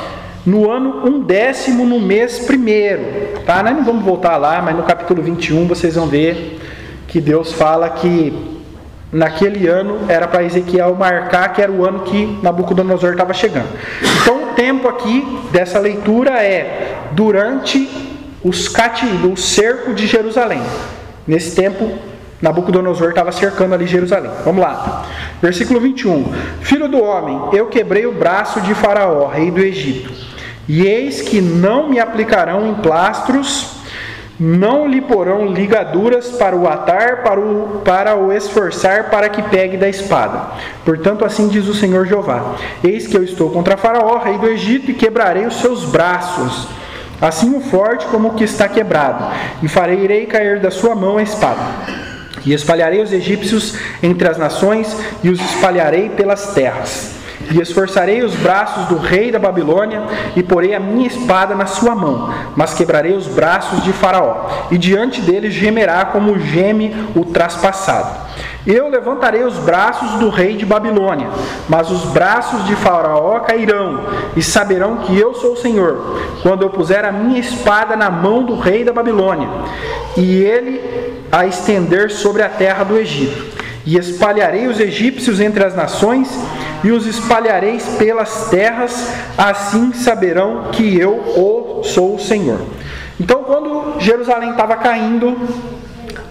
no ano 10º, no mês primeiro, tá? Nós não vamos voltar lá, mas no capítulo 21 vocês vão ver que Deus fala que naquele ano era para Ezequiel marcar que era o ano que Nabucodonosor estava chegando. Então o tempo aqui dessa leitura é durante o cerco de Jerusalém. Nesse tempo Nabucodonosor estava cercando ali Jerusalém. Vamos lá. Versículo 21. Filho do homem, eu quebrei o braço de Faraó, rei do Egito. E eis que não me aplicarão emplastros, não lhe porão ligaduras para o atar, para o esforçar, para que pegue da espada. Portanto, assim diz o Senhor Jeová: eis que eu estou contra Faraó, rei do Egito, e quebrarei os seus braços, assim o forte como o que está quebrado, e irei cair da sua mão a espada. E espalharei os egípcios entre as nações, e os espalharei pelas terras. E esforçarei os braços do rei da Babilônia, e porei a minha espada na sua mão, mas quebrarei os braços de Faraó, e diante dele gemerá como geme o traspassado. Eu levantarei os braços do rei de Babilônia, mas os braços de Faraó cairão, e saberão que eu sou o Senhor, quando eu puser a minha espada na mão do rei da Babilônia, e ele a estender sobre a terra do Egito. E espalharei os egípcios entre as nações, e os espalhareis pelas terras, assim saberão que eu sou o Senhor. Então, quando Jerusalém estava caindo,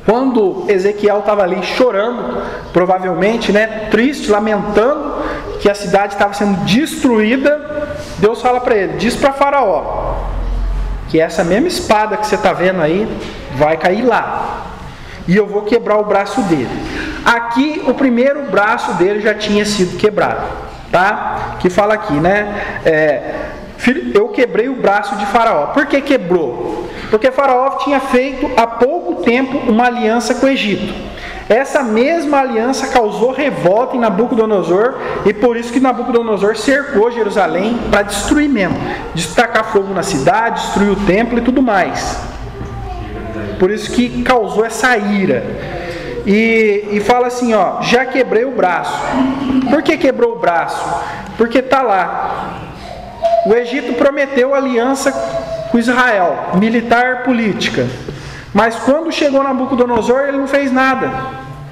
quando Ezequiel estava ali chorando, provavelmente, né, triste, lamentando que a cidade estava sendo destruída, Deus fala para ele, diz para Faraó, que essa mesma espada que você está vendo aí, vai cair lá, e eu vou quebrar o braço dele. Aqui, o primeiro braço dele já tinha sido quebrado, tá? Que fala aqui, né? Eu quebrei o braço de Faraó. Por que quebrou? Porque Faraó tinha feito há pouco tempo uma aliança com o Egito. Essa mesma aliança causou revolta em Nabucodonosor, e por isso que Nabucodonosor cercou Jerusalém para destruir mesmo, destacar fogo na cidade, destruir o templo e tudo mais. Por isso que causou essa ira. E fala assim, ó, já quebrei o braço. Por que quebrou o braço? Porque está lá. O Egito prometeu aliança com Israel, militar, política. Mas quando chegou Nabucodonosor, ele não fez nada.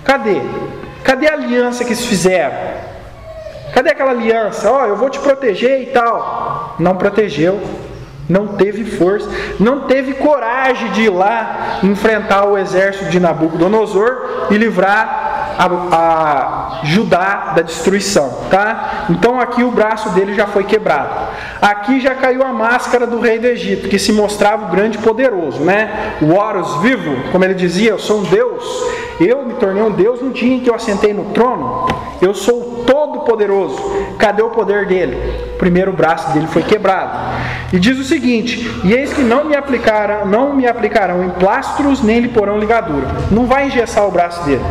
Cadê? Cadê a aliança que eles fizeram? Cadê aquela aliança? Ó, eu vou te proteger e tal. Não protegeu. Não teve força, não teve coragem de ir lá enfrentar o exército de Nabucodonosor e livrar a Judá da destruição, tá? Então aqui o braço dele já foi quebrado. Aqui já caiu a máscara do rei do Egito, que se mostrava o grande poderoso, né? O Horus vivo, como ele dizia, eu sou um Deus. Eu me tornei um Deus no dia em que eu assentei no trono. Eu sou todo poderoso. Cadê o poder dele? O primeiro braço dele foi quebrado. E diz o seguinte: e eis que não me aplicarão emplastros, nem lhe porão ligadura. Não vai engessar o braço dele.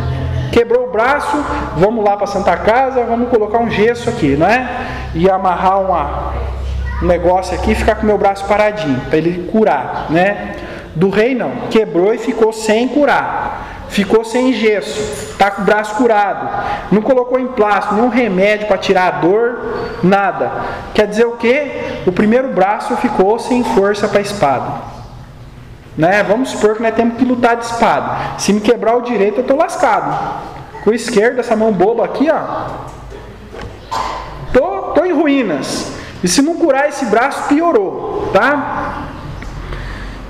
Quebrou o braço, vamos lá para a Santa Casa, vamos colocar um gesso aqui, não é? E amarrar um negócio aqui e ficar com o meu braço paradinho, para ele curar, né? Do rei não, quebrou e ficou sem curar, ficou sem gesso, está com o braço curado, não colocou emplastro, nenhum remédio para tirar a dor, nada. Quer dizer o quê? O primeiro braço ficou sem força para a espada. Né? Vamos supor que nós temos que lutar de espada. Se me quebrar o direito, eu estou lascado. Com o esquerdo, essa mão boba aqui, ó, tô em ruínas. E se não curar esse braço, piorou, tá?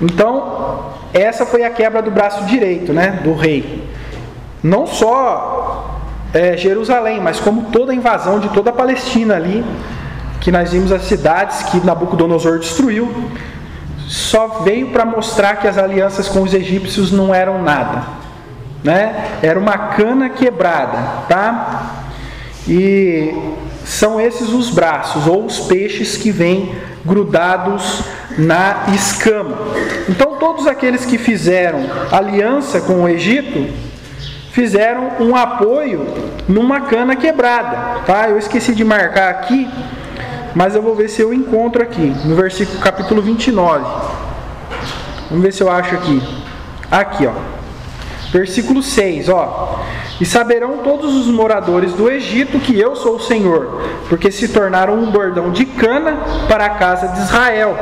Então, essa foi a quebra do braço direito, né, do rei. Não só Jerusalém, mas como toda a invasão de toda a Palestina ali, que nós vimos as cidades que Nabucodonosor destruiu, só veio para mostrar que as alianças com os egípcios não eram nada, né? Era uma cana quebrada, tá? E são esses os braços ou os peixes que vêm grudados na escama. Então todos aqueles que fizeram aliança com o Egito fizeram um apoio numa cana quebrada, tá? Eu esqueci de marcar aqui, mas eu vou ver se eu encontro aqui, no versículo capítulo 29. Vamos ver se eu acho aqui. Aqui, ó. Versículo 6, ó. E saberão todos os moradores do Egito que eu sou o Senhor, porque se tornaram um bordão de cana para a casa de Israel.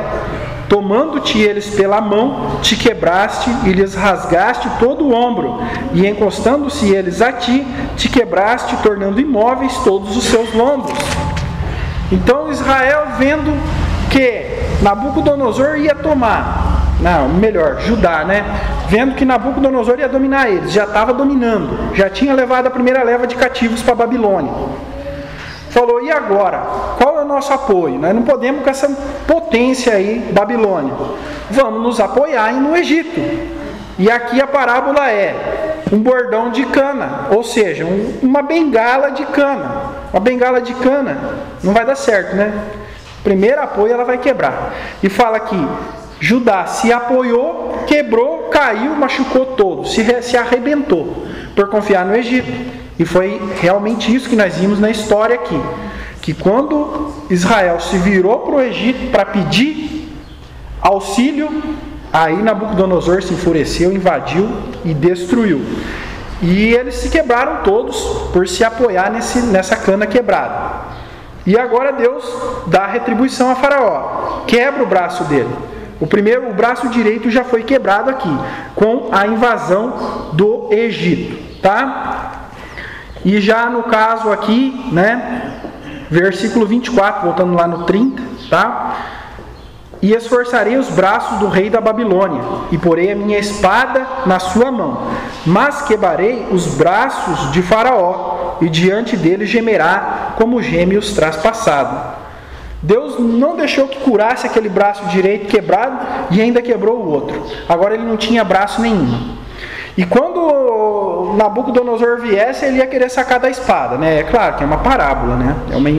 Tomando-te eles pela mão, te quebraste e lhes rasgaste todo o ombro, e encostando-se eles a ti, te quebraste, tornando imóveis todos os seus lombos. Então Israel, vendo que Nabucodonosor ia tomar, não, melhor, Judá, né? Vendo que Nabucodonosor ia dominar eles, já estava dominando, já tinha levado a primeira leva de cativos para a Babilônia. Falou, e agora? Qual é o nosso apoio? Nós não podemos com essa potência aí, Babilônia. Vamos nos apoiar no Egito. E aqui a parábola é um bordão de cana, ou seja, uma bengala de cana. Uma bengala de cana não vai dar certo, né? Primeiro apoio ela vai quebrar. E fala que Judá se apoiou, quebrou, caiu, machucou todo, se arrebentou por confiar no Egito. E foi realmente isso que nós vimos na história aqui. Que quando Israel se virou para o Egito para pedir auxílio, aí Nabucodonosor se enfureceu, invadiu e destruiu. E eles se quebraram todos por se apoiar nessa cana quebrada. E agora Deus dá retribuição a Faraó. Quebra o braço dele. O braço direito já foi quebrado aqui, com a invasão do Egito. Tá? E já no caso aqui, né, versículo 24, voltando lá no 30, tá? E esforçarei os braços do rei da Babilônia, e porei a minha espada na sua mão, mas quebrarei os braços de Faraó, e diante dele gemerá como geme os traspassado. Deus não deixou que curasse aquele braço direito quebrado, e ainda quebrou o outro. Agora ele não tinha braço nenhum. E quando Nabucodonosor viesse, ele ia querer sacar da espada, né? É claro que é uma parábola, né? É uma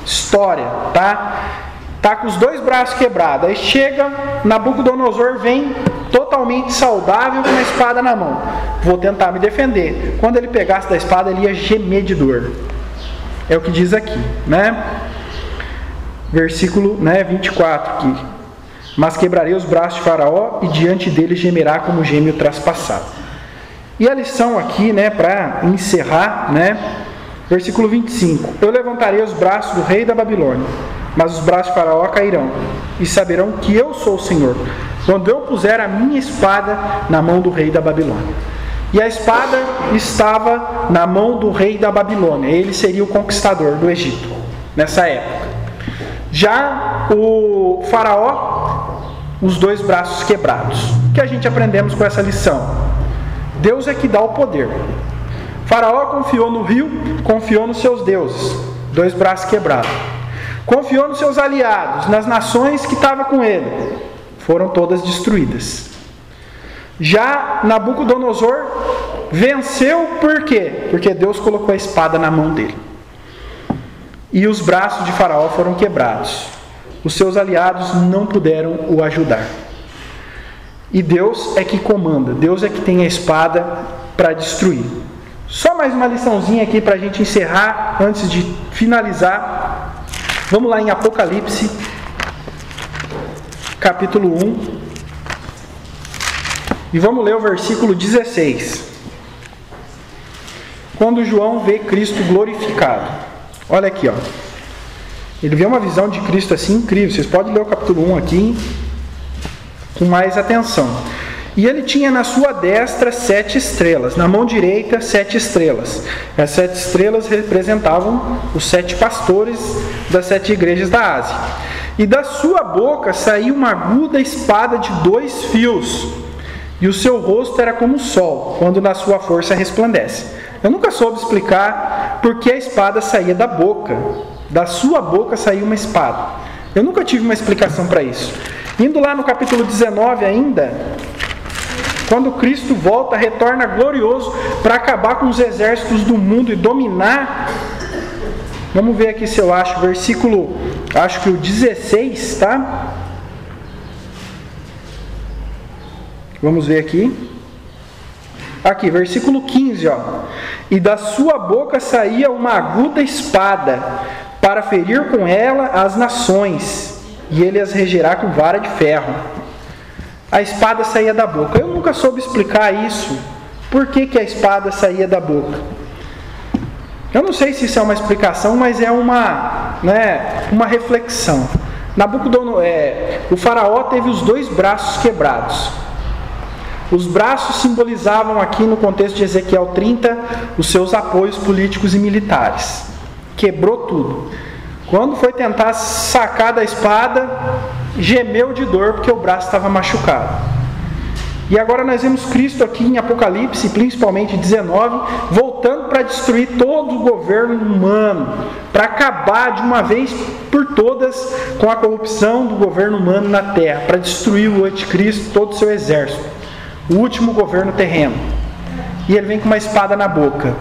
história, tá? Tá com os dois braços quebrados. Aí chega, Nabucodonosor vem totalmente saudável com a espada na mão. Vou tentar me defender. Quando ele pegasse da espada, ele ia gemer de dor. É o que diz aqui, né? Versículo 24 aqui. Mas quebrarei os braços de Faraó e diante dele gemerá como geme o traspassado. E a lição aqui, né, para encerrar, né, versículo 25. Eu levantarei os braços do rei da Babilônia, mas os braços de Faraó cairão, e saberão que eu sou o Senhor, quando eu puser a minha espada na mão do rei da Babilônia. E a espada estava na mão do rei da Babilônia, ele seria o conquistador do Egito, nessa época. Já o Faraó, os dois braços quebrados. O que a gente aprendemos com essa lição? Deus é que dá o poder. Faraó confiou no rio, confiou nos seus deuses, dois braços quebrados. Confiou nos seus aliados, nas nações que estavam com ele, foram todas destruídas. Já Nabucodonosor Venceu por quê? Porque Deus colocou a espada na mão dele. E os braços de Faraó foram quebrados. Os seus aliados não puderam o ajudar. E Deus é que comanda, Deus é que tem a espada para destruir. Só mais uma liçãozinha aqui para a gente encerrar, antes de finalizar. Vamos lá em Apocalipse, capítulo 1. E vamos ler o versículo 16. Quando João vê Cristo glorificado. Olha aqui, ó. Ele vê uma visão de Cristo assim incrível. Vocês podem ler o capítulo 1 aqui com mais atenção. E ele tinha na sua destra 7 estrelas, na mão direita 7 estrelas. As 7 estrelas representavam os 7 pastores das 7 igrejas da Ásia. E da sua boca saía uma aguda espada de 2 fios, e o seu rosto era como o sol, quando na sua força resplandece. Eu nunca soube explicar por que a espada saía da boca. Da sua boca saía uma espada. Eu nunca tive uma explicação para isso. Indo lá no capítulo 19 ainda, quando Cristo volta, retorna glorioso para acabar com os exércitos do mundo e dominar. Vamos ver aqui se eu acho, versículo, acho que o 16, tá? Vamos ver aqui. Aqui, versículo 15, ó. E da sua boca saía uma aguda espada, para ferir com ela as nações, e ele as regerá com vara de ferro. A espada saía da boca. Eu nunca soube explicar isso. Por que a espada saía da boca? Eu não sei se isso é uma explicação, mas é uma reflexão. O faraó teve os 2 braços quebrados. Os braços simbolizavam aqui no contexto de Ezequiel 30 os seus apoios políticos e militares. Quebrou tudo. Quando foi tentar sacar da espada, gemeu de dor porque o braço estava machucado. E agora nós vemos Cristo aqui em Apocalipse, principalmente 19, voltando para destruir todo o governo humano, para acabar de uma vez por todas com a corrupção do governo humano na terra, para destruir o anticristo, todo o seu exército, o último governo terreno. E ele vem com uma espada na boca.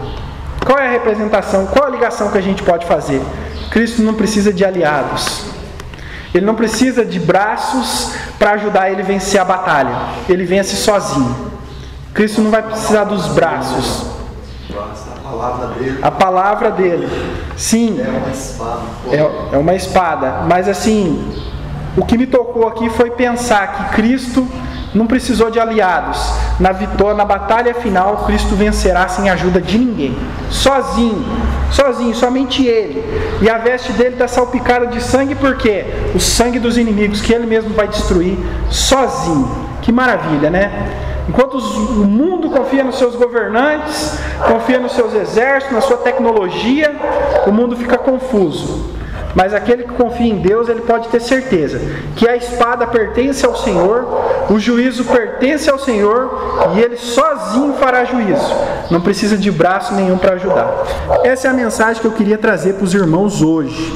Qual é a representação, qual a ligação que a gente pode fazer? Cristo não precisa de aliados. Ele não precisa de braços para ajudar ele a vencer a batalha. Ele vence sozinho. Cristo não vai precisar dos braços. A palavra dele. Sim. É uma espada. É uma espada. Mas assim, o que me tocou aqui foi pensar que Cristo não precisou de aliados. Na vitória, na batalha final, Cristo vencerá sem ajuda de ninguém. Sozinho, somente Ele. E a veste dele está salpicada de sangue, por quê? O sangue dos inimigos que Ele mesmo vai destruir sozinho. Que maravilha, né? Enquanto o mundo confia nos seus governantes, confia nos seus exércitos, na sua tecnologia, o mundo fica confuso. Mas aquele que confia em Deus, ele pode ter certeza que a espada pertence ao Senhor, o juízo pertence ao Senhor, e Ele sozinho fará juízo. Não precisa de braço nenhum para ajudar. Essa é a mensagem que eu queria trazer para os irmãos hoje.